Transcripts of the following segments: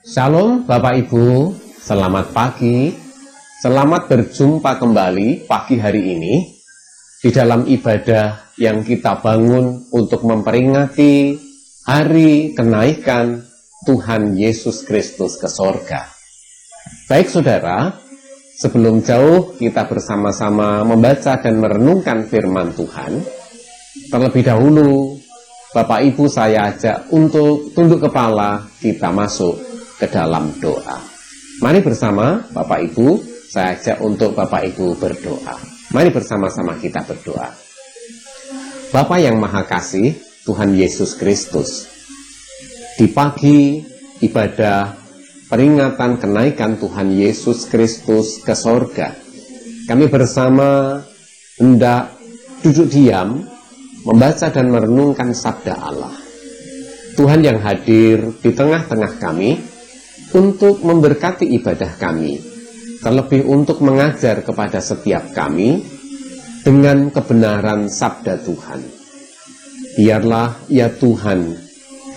Shalom Bapak Ibu, selamat pagi. Selamat berjumpa kembali pagi hari ini di dalam ibadah yang kita bangun untuk memperingati hari kenaikan Tuhan Yesus Kristus ke sorga. Baik saudara, sebelum jauh kita bersama-sama membaca dan merenungkan firman Tuhan. Terlebih dahulu, Bapak Ibu saya ajak untuk tunduk kepala, kita masuk ke dalam doa. Mari bersama Bapak Ibu, saya ajak untuk Bapak Ibu berdoa. Mari bersama-sama kita berdoa. Bapa yang Maha Kasih, Tuhan Yesus Kristus, di pagi ibadah peringatan kenaikan Tuhan Yesus Kristus ke sorga, kami bersama hendak duduk diam, membaca dan merenungkan sabda Allah. Tuhan yang hadir di tengah-tengah kami, untuk memberkati ibadah kami, terlebih untuk mengajar kepada setiap kami dengan kebenaran sabda Tuhan. Biarlah ya Tuhan,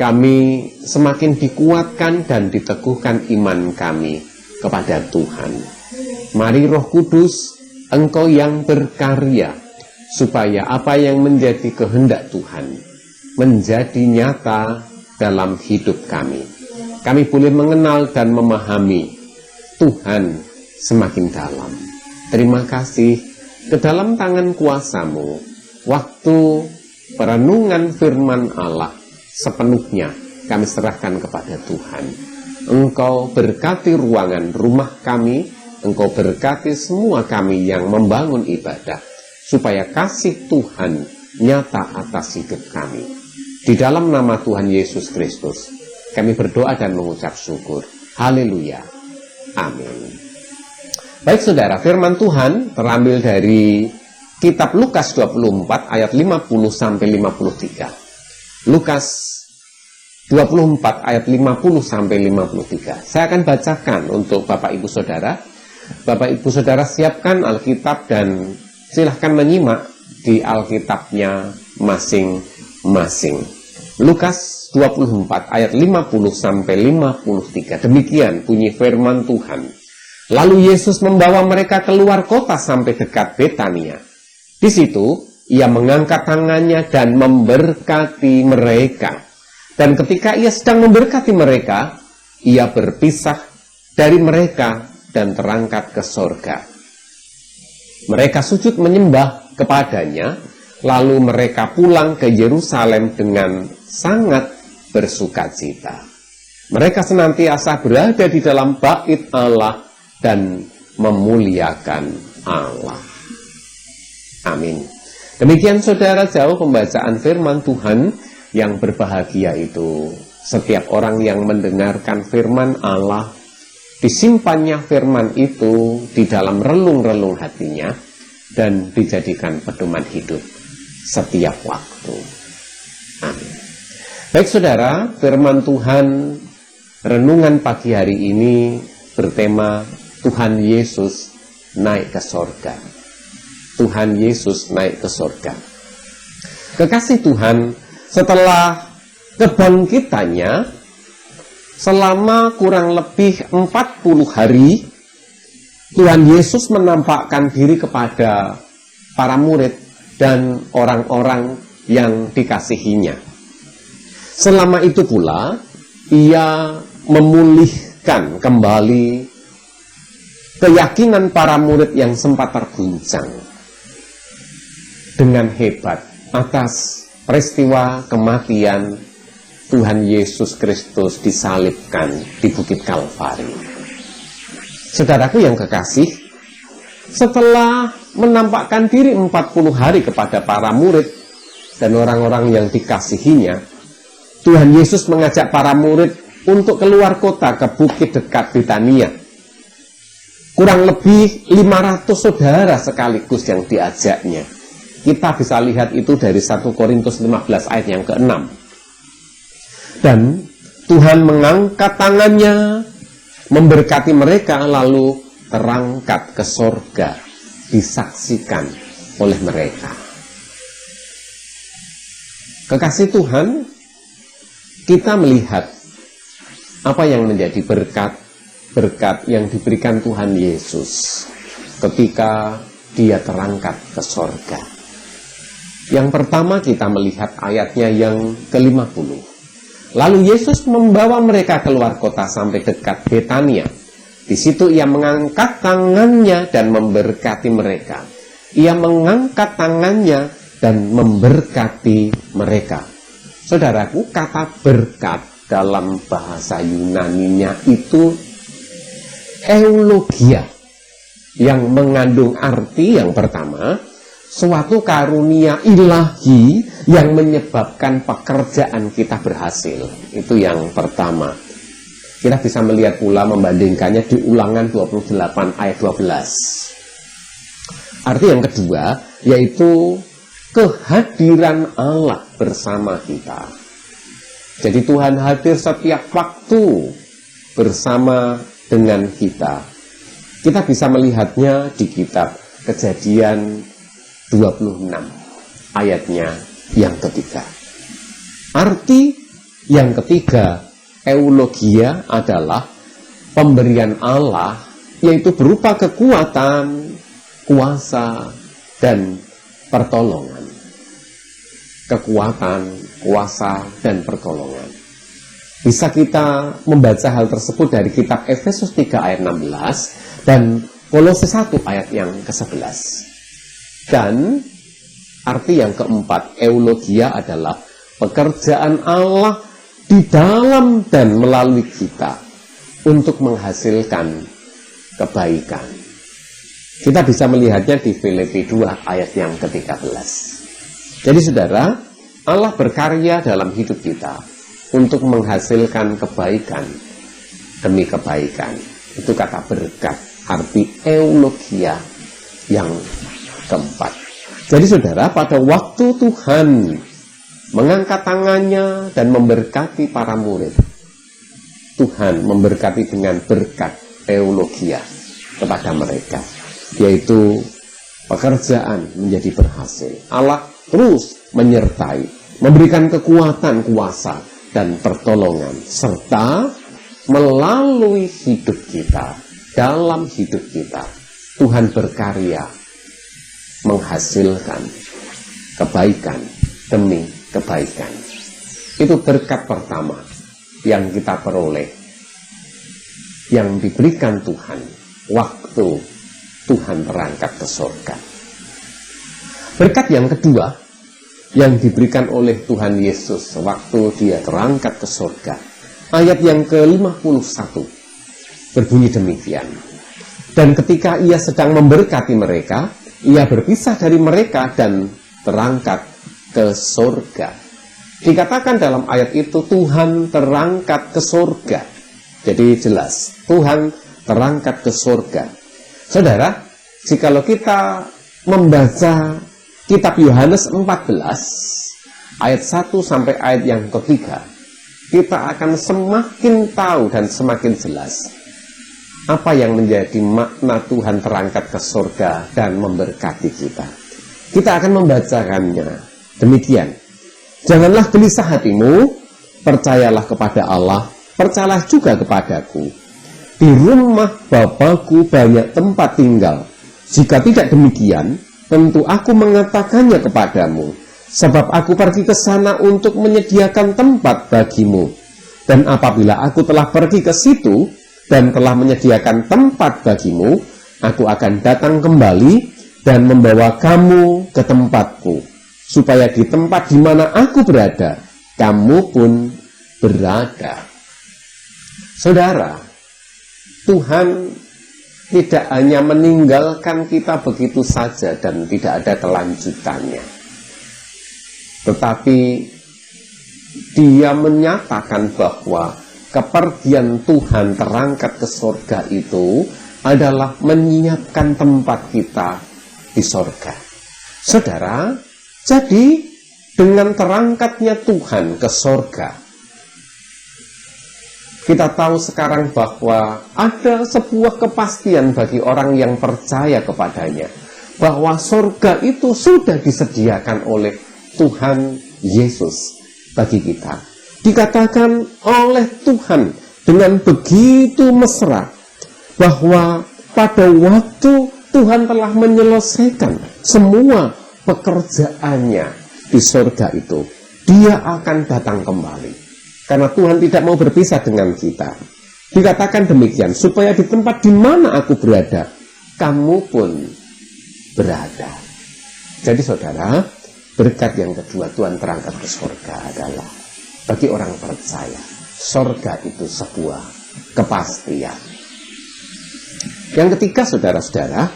kami semakin dikuatkan dan diteguhkan iman kami kepada Tuhan. Mari Roh Kudus, Engkau yang berkarya, supaya apa yang menjadi kehendak Tuhan menjadi nyata dalam hidup kami. Kami boleh mengenal dan memahami Tuhan semakin dalam. Terima kasih, ke dalam tangan kuasa-Mu, waktu perenungan firman Allah sepenuhnya kami serahkan kepada Tuhan. Engkau berkati ruangan rumah kami, Engkau berkati semua kami yang membangun ibadah, supaya kasih Tuhan nyata atas hidup kami. Di dalam nama Tuhan Yesus Kristus, kami berdoa dan mengucap syukur. Haleluya. Amin. Baik saudara, firman Tuhan terambil dari kitab Lukas 24 ayat 50 sampai 53. Lukas 24 ayat 50 sampai 53. Saya akan bacakan untuk Bapak Ibu Saudara. Bapak Ibu Saudara siapkan Alkitab dan silahkan menyimak di Alkitabnya masing-masing. Lukas 24 ayat 50 sampai 53. Demikian bunyi firman Tuhan. Lalu Yesus membawa mereka keluar kota sampai dekat Betania. Di situ ia mengangkat tangannya dan memberkati mereka. Dan ketika ia sedang memberkati mereka, ia berpisah dari mereka dan terangkat ke sorga. Mereka sujud menyembah kepadanya, lalu mereka pulang ke Yerusalem dengan sangat bersukacita. Mereka senantiasa berada di dalam bait Allah dan memuliakan Allah. Amin. Demikian saudara, jauh pembacaan firman Tuhan. Yang berbahagia itu setiap orang yang mendengarkan firman Allah, disimpannya firman itu di dalam relung-relung hatinya dan dijadikan pedoman hidup setiap waktu. Amin. Baik saudara, firman Tuhan renungan pagi hari ini bertema Tuhan Yesus naik ke sorga. Tuhan Yesus naik ke sorga. Kekasih Tuhan, setelah kebangkitannya selama kurang lebih 40 hari, Tuhan Yesus menampakkan diri kepada para murid dan orang-orang yang dikasihinya. Selama itu pula, ia memulihkan kembali keyakinan para murid yang sempat terguncang dengan hebat atas peristiwa kematian Tuhan Yesus Kristus disalibkan di Bukit Kalvari. Saudaraku yang kekasih, setelah menampakkan diri 40 hari kepada para murid dan orang-orang yang dikasihinya, Tuhan Yesus mengajak para murid untuk keluar kota ke bukit dekat Betania. Kurang lebih 500 saudara sekaligus yang diajaknya. Kita bisa lihat itu dari 1 Korintus 15 ayat yang ke-6. Dan Tuhan mengangkat tangannya, memberkati mereka, lalu terangkat ke sorga, disaksikan oleh mereka. Kekasih Tuhan, kita melihat Apa yang menjadi berkat yang diberikan Tuhan Yesus ketika dia terangkat ke sorga? Yang pertama kita melihat ayatnya yang ke-50. Lalu Yesus membawa mereka keluar kota sampai dekat Betania. Di situ ia mengangkat tangannya dan memberkati mereka. Ia mengangkat tangannya dan memberkati mereka. Saudaraku, kata berkat dalam bahasa Yunaninya itu eulogia, yang mengandung arti yang pertama, suatu karunia ilahi yang menyebabkan pekerjaan kita berhasil. Itu yang pertama. Kita bisa melihat pula membandingkannya di Ulangan 28 ayat 12. Arti yang kedua yaitu kehadiran Allah bersama kita. Jadi Tuhan hadir setiap waktu bersama dengan kita. Kita bisa melihatnya di kitab Kejadian 26 ayatnya yang ketiga. Arti yang ketiga, eulogia adalah pemberian Allah, yaitu berupa kekuatan, kuasa, dan pertolongan. Kekuatan, kuasa, dan pertolongan. Bisa kita membaca hal tersebut dari kitab Efesus 3 ayat 16 dan Kolose 1 ayat yang ke-11. Dan arti yang keempat, eulogia adalah pekerjaan Allah di dalam dan melalui kita untuk menghasilkan kebaikan. Kita bisa melihatnya di Filipi 2 ayat yang ke-13. Jadi saudara, Allah berkarya dalam hidup kita untuk menghasilkan kebaikan demi kebaikan. Itu kata berkat, arti eulogia yang keempat. Jadi saudara, pada waktu Tuhan mengangkat tangannya dan memberkati para murid, Tuhan memberkati dengan berkat eulogia kepada mereka, yaitu pekerjaan menjadi berhasil. Allah terus menyertai, memberikan kekuatan, kuasa, dan pertolongan, serta melalui hidup kita, dalam hidup kita, Tuhan berkarya menghasilkan kebaikan demi kebaikan. Itu berkat pertama yang kita peroleh, yang diberikan Tuhan waktu Tuhan berangkat ke surga. Berkat yang kedua yang diberikan oleh Tuhan Yesus waktu dia terangkat ke surga, ayat yang ke-51 berbunyi demikian. Dan ketika ia sedang memberkati mereka, ia berpisah dari mereka dan terangkat ke surga. Dikatakan dalam ayat itu Tuhan terangkat ke surga. Jadi jelas, Tuhan terangkat ke surga. Saudara, jikalau kita membaca kitab Yohanes 14 ayat 1 sampai ayat yang ketiga, kita akan semakin tahu dan semakin jelas apa yang menjadi makna Tuhan terangkat ke surga dan memberkati kita. Kita akan membacakannya demikian. Janganlah gelisah hatimu, percayalah kepada Allah, percayalah juga kepadaku. Di rumah Bapa-Ku banyak tempat tinggal. Jika tidak demikian, tentu aku mengatakannya kepadamu, sebab aku pergi ke sana untuk menyediakan tempat bagimu. Dan apabila aku telah pergi ke situ dan telah menyediakan tempat bagimu, aku akan datang kembali dan membawa kamu ke tempatku, supaya di tempat di mana aku berada, kamu pun berada. Saudara, Tuhan tidak hanya meninggalkan kita begitu saja dan tidak ada kelanjutannya, tetapi Dia menyatakan bahwa kepergian Tuhan terangkat ke surga itu adalah menyiapkan tempat kita di surga. Saudara, jadi dengan terangkatnya Tuhan ke surga, kita tahu sekarang bahwa ada sebuah kepastian bagi orang yang percaya kepadanya, bahwa surga itu sudah disediakan oleh Tuhan Yesus bagi kita. Dikatakan oleh Tuhan dengan begitu mesra bahwa pada waktu Tuhan telah menyelesaikan semua pekerjaannya di surga itu, Dia akan datang kembali. Karena Tuhan tidak mau berpisah dengan kita. Dikatakan demikian, supaya di tempat di mana aku berada, kamu pun berada. Jadi saudara, berkat yang kedua Tuhan terangkat ke surga adalah bagi orang percaya, surga itu sebuah kepastian. Yang ketiga, saudara-saudara,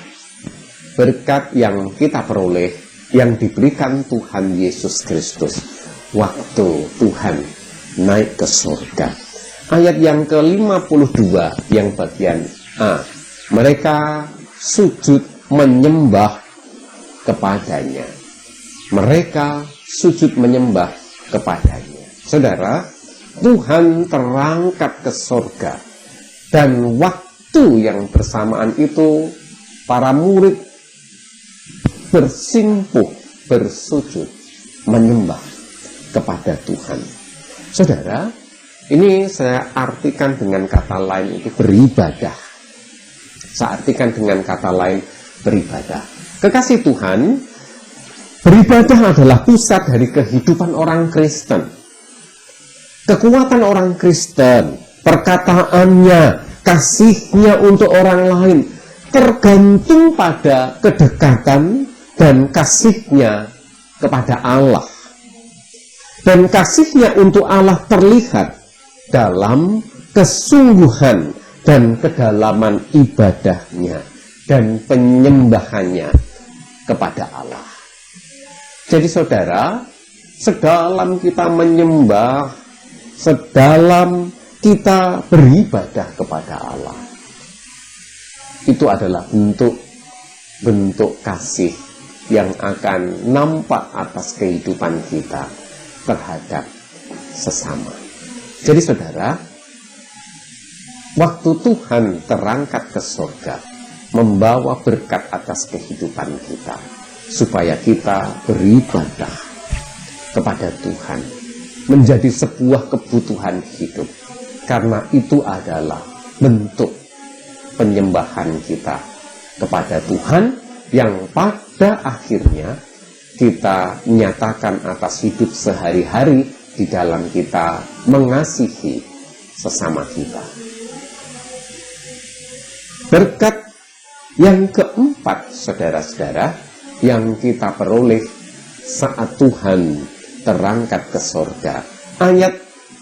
berkat yang kita peroleh, yang diberikan Tuhan Yesus Kristus waktu Tuhan naik ke surga. Ayat yang ke-52 yang bagian A, mereka sujud menyembah kepadanya. Mereka sujud menyembah kepadanya. Saudara, Tuhan terangkat ke surga, dan waktu yang bersamaan itu para murid bersimpuh, bersujud, menyembah kepada Tuhan. Saudara, ini saya artikan dengan kata lain itu beribadah. Saya artikan dengan kata lain beribadah. Kekasih Tuhan, beribadah adalah pusat dari kehidupan orang Kristen. Kekuatan orang Kristen, perkataannya, kasihnya untuk orang lain, tergantung pada kedekatan dan kasihnya kepada Allah. Dan kasihnya untuk Allah terlihat dalam kesungguhan dan kedalaman ibadahnya dan penyembahannya kepada Allah. Jadi saudara, sedalam kita menyembah, sedalam kita beribadah kepada Allah, itu adalah bentuk kasih yang akan nampak atas kehidupan kita terhadap sesama. Jadi saudara, waktu Tuhan terangkat ke surga, membawa berkat atas kehidupan kita, supaya kita beribadah kepada Tuhan, menjadi sebuah kebutuhan hidup. Karena itu adalah bentuk penyembahan kita kepada Tuhan, yang pada akhirnya kita nyatakan atas hidup sehari-hari di dalam kita mengasihi sesama kita. Berkat yang keempat, saudara-saudara, yang kita peroleh saat Tuhan terangkat ke surga, ayat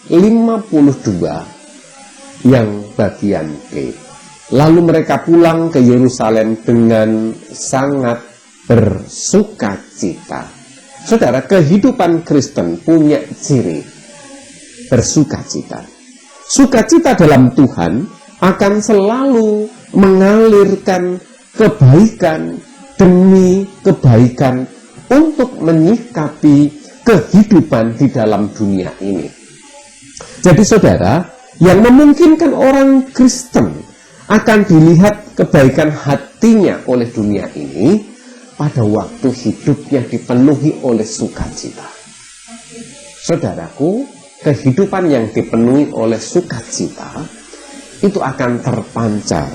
52 yang bagian B. Lalu mereka pulang ke Yerusalem dengan sangat bersukacita. Saudara, kehidupan Kristen punya ciri bersukacita. Sukacita dalam Tuhan akan selalu mengalirkan kebaikan demi kebaikan untuk menyikapi kehidupan di dalam dunia ini. Jadi saudara, yang memungkinkan orang Kristen akan dilihat kebaikan hatinya oleh dunia ini pada waktu hidupnya dipenuhi oleh sukacita. Saudaraku, kehidupan yang dipenuhi oleh sukacita itu akan terpancar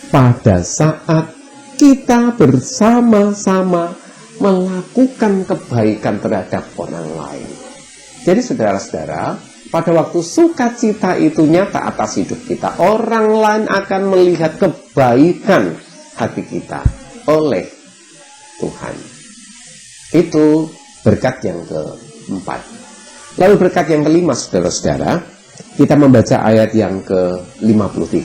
pada saat kita bersama-sama melakukan kebaikan terhadap orang lain. Jadi saudara-saudara, pada waktu sukacita itu nyata atas hidup kita, orang lain akan melihat kebaikan hati kita oleh Tuhan. Itu berkat yang keempat. Lalu berkat yang kelima, saudara-saudara, kita membaca ayat yang ke-53.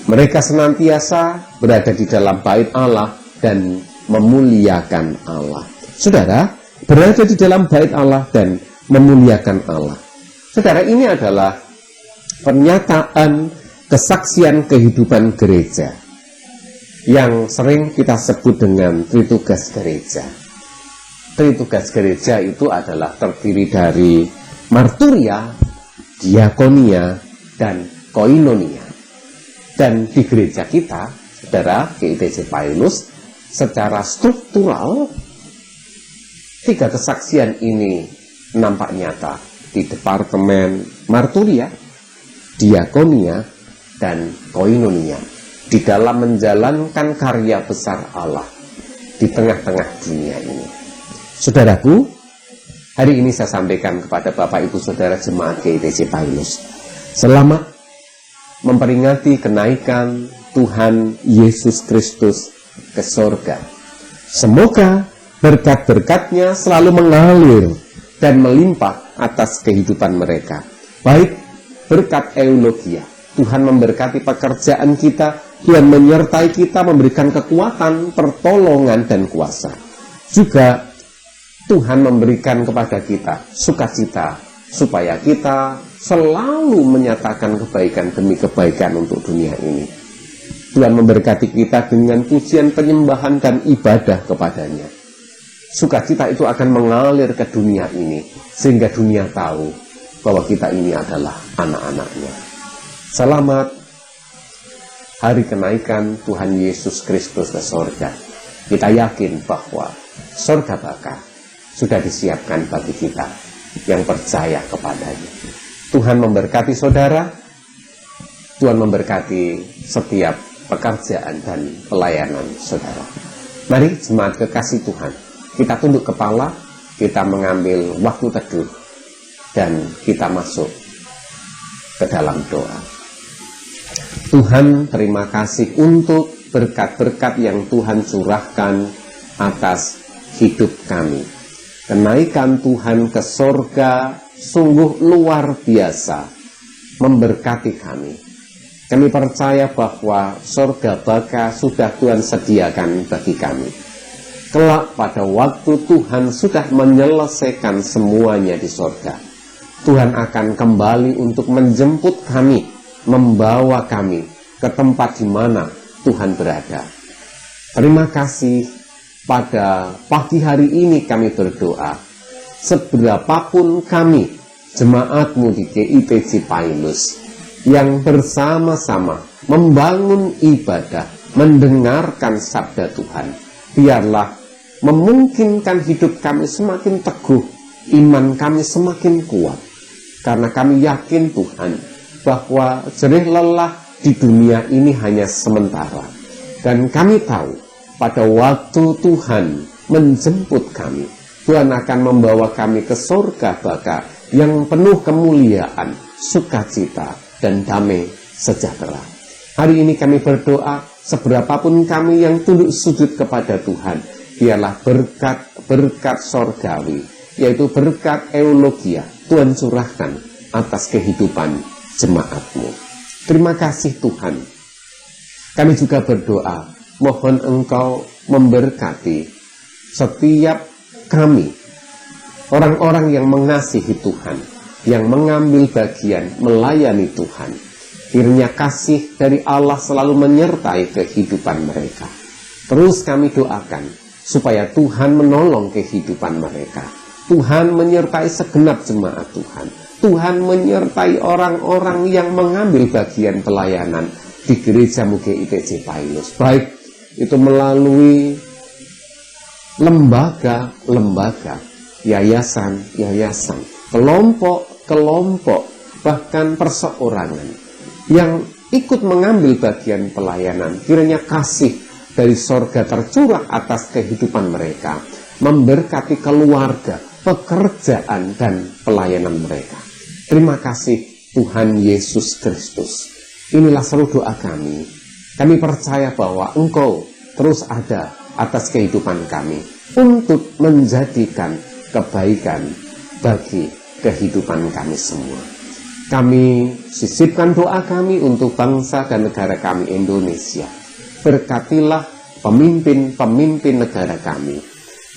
Mereka senantiasa berada di dalam bait Allah dan memuliakan Allah. Saudara, berada di dalam bait Allah dan memuliakan Allah. Saudara, ini adalah pernyataan kesaksian kehidupan gereja yang sering kita sebut dengan tritugas gereja. Tritugas gereja itu adalah terdiri dari marturia, diakonia, dan koinonia. Dan di gereja kita, saudara, GITC Paulus, secara struktural, tiga kesaksian ini nampak nyata di Departemen Marturia, diakonia, dan koinonia di dalam menjalankan karya besar Allah di tengah-tengah dunia ini. Saudaraku, hari ini saya sampaikan kepada Bapak Ibu Saudara Jemaat GITC Paulus, selamat memperingati kenaikan Tuhan Yesus Kristus ke surga. Semoga berkat-berkat-Nya selalu mengalir dan melimpah atas kehidupan mereka. Baik berkat eulogia, Tuhan memberkati pekerjaan kita, Tuhan menyertai kita, memberikan kekuatan, pertolongan, dan kuasa. Juga Tuhan memberikan kepada kita sukacita, supaya kita selalu menyatakan kebaikan demi kebaikan untuk dunia ini. Tuhan memberkati kita dengan pujian, penyembahan, dan ibadah kepadanya. Sukacita itu akan mengalir ke dunia ini, sehingga dunia tahu bahwa kita ini adalah anak-anaknya. Selamat hari kenaikan Tuhan Yesus Kristus ke surga. Kita yakin bahwa surga baka sudah disiapkan bagi kita yang percaya kepadanya. Tuhan memberkati saudara, Tuhan memberkati setiap pekerjaan dan pelayanan saudara. Mari jemaat kekasih Tuhan, kita tunduk kepala, kita mengambil waktu teduh, dan kita masuk ke dalam doa. Tuhan, terima kasih untuk berkat-berkat yang Tuhan curahkan atas hidup kami. Kenaikan Tuhan ke surga sungguh luar biasa, memberkati kami. Kami percaya bahwa surga baka sudah Tuhan sediakan bagi kami. Kelak pada waktu Tuhan sudah menyelesaikan semuanya di surga, Tuhan akan kembali untuk menjemput kami, membawa kami ke tempat di mana Tuhan berada. Terima kasih, pada pagi hari ini kami berdoa, seberapapun kami, jemaat-Mu di GITC Paulus, yang bersama-sama membangun ibadah, mendengarkan sabda Tuhan, biarlah memungkinkan hidup kami semakin teguh, iman kami semakin kuat, karena kami yakin Tuhan bahwa jerih lelah di dunia ini hanya sementara, dan kami tahu pada waktu Tuhan menjemput kami, Tuhan akan membawa kami ke surga baka yang penuh kemuliaan, sukacita, dan damai sejahtera. Hari ini kami berdoa, seberapapun kami yang tunduk sujud kepada Tuhan, biarlah berkat sorgawi, yaitu berkat eulogia, Tuhan curahkan atas kehidupan jemaat-Mu. Terima kasih Tuhan. Kami juga berdoa, mohon Engkau memberkati setiap kami, orang-orang yang mengasihi Tuhan, yang mengambil bagian melayani Tuhan. Kiranya kasih dari Allah selalu menyertai kehidupan mereka. Terus kami doakan supaya Tuhan menolong kehidupan mereka. Tuhan menyertai segenap jemaat Tuhan. Tuhan menyertai orang-orang yang mengambil bagian pelayanan di gereja GITC Paulus. Baik itu melalui lembaga-lembaga, yayasan-yayasan, kelompok-kelompok, bahkan perseorangan yang ikut mengambil bagian pelayanan. Kiranya kasih dari sorga tercurah atas kehidupan mereka, memberkati keluarga, pekerjaan, dan pelayanan mereka. Terima kasih Tuhan Yesus Kristus. Inilah seluruh doa kami. Kami percaya bahwa Engkau terus ada atas kehidupan kami untuk menjadikan kebaikan bagi kehidupan kami semua. Kami sisipkan doa kami untuk bangsa dan negara kami Indonesia. Berkatilah pemimpin-pemimpin negara kami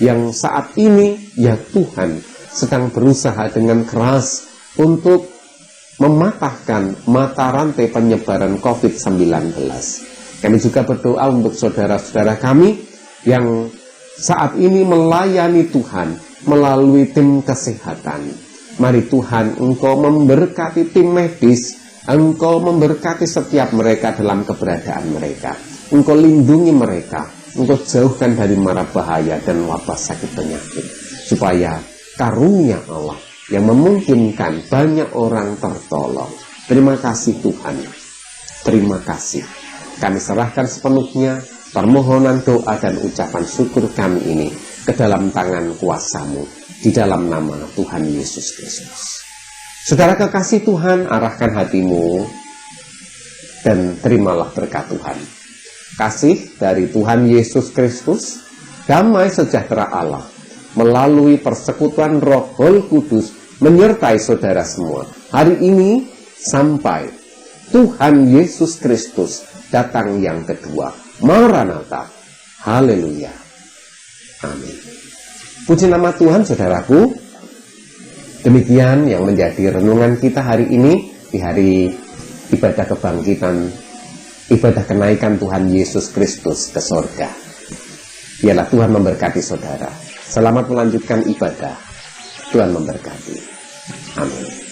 yang saat ini ya Tuhan sedang berusaha dengan keras untuk mematahkan mata rantai penyebaran COVID-19. Kami juga berdoa untuk saudara-saudara kami yang saat ini melayani Tuhan melalui tim kesehatan. Mari Tuhan, Engkau memberkati tim medis, Engkau memberkati setiap mereka dalam keberadaan mereka. Engkau lindungi mereka, Engkau jauhkan dari mara bahaya dan wabah sakit penyakit, supaya karunia Allah yang memungkinkan banyak orang tertolong Terima kasih Tuhan. Terima kasih. Kami serahkan sepenuhnya permohonan doa dan ucapan syukur kami ini ke dalam tangan kuasa-Mu, di dalam nama Tuhan Yesus Kristus. Saudara kekasih Tuhan, arahkan hatimu dan terimalah berkat Tuhan. Kasih dari Tuhan Yesus Kristus, damai sejahtera Allah, melalui persekutuan Roh Kudus menyertai saudara semua hari ini sampai Tuhan Yesus Kristus datang yang kedua. Maranatha. Haleluya. Amin. Puji nama Tuhan, saudaraku. Demikian yang menjadi renungan kita hari ini di hari ibadah kebangkitan, ibadah kenaikan Tuhan Yesus Kristus ke sorga. Biarlah Tuhan memberkati saudara. Selamat melanjutkan ibadah. Tuhan memberkati. Amin.